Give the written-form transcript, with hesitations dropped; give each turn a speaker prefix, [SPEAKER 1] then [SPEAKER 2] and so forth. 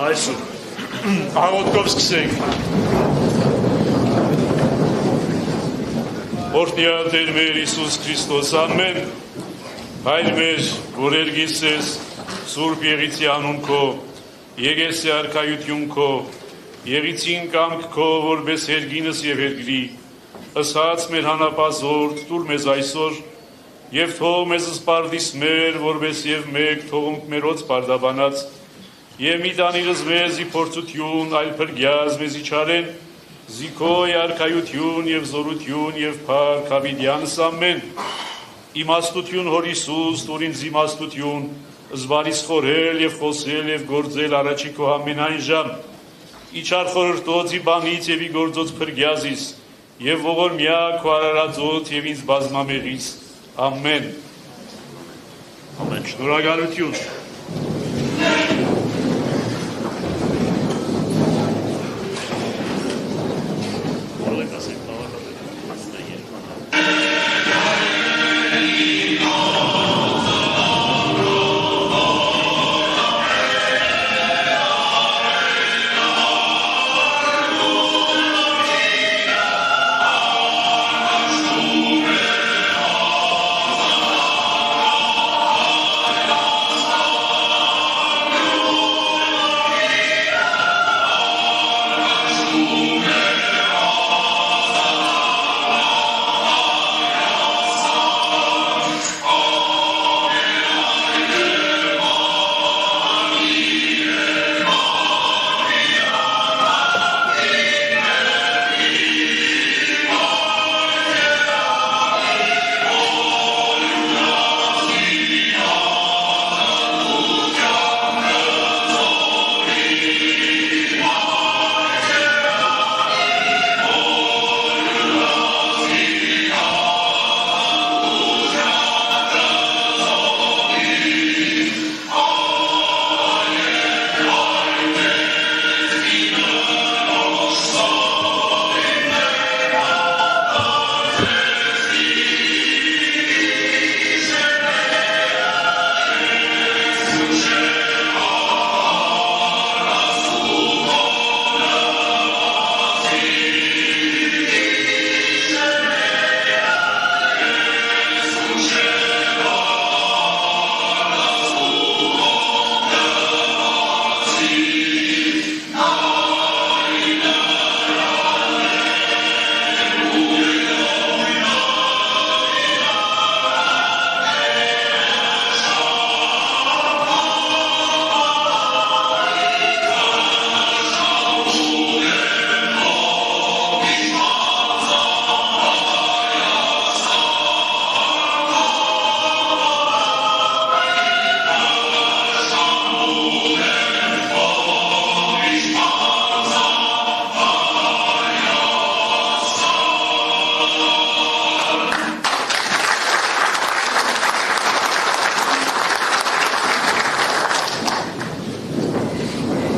[SPEAKER 1] Այսու աղոթքով սկսենք Օրհնյալ Տեր մեր Հիսուս Քրիստոս ամեն Հայր մեր որ երգիս ես Սուրբ Եղիցի անուն քո Եկես արքայություն քո Եղիցին կամք քո որպես երգինս եւ երգրի Ըսած մեր հանապազորդ տուր մեզ այսօր Եվ թող մեզ սպարդիս մեր որպես եւ մեկ թողունք մերոց պարդաբանած Եվ մի տանիրս մեզ ի փորձություն այլ փրկյազ մեզ իչարեն Զիքոյ արքայություն եւ զորություն եւ փառք հավիտյանս ամեն Իմաստություն հոր Հիսուս տուր ինձ իմաստություն զվարից խորել եւ խոսել եւ գործել առաջի քո ամենայն ժամ Իչար խորհրդոցի բանից եւ ի գործոց փրկյազից եւ ողորմյա քո արարածոց եւ ինձ բազմամեղից Ամեն Ամեն շնորհակալություն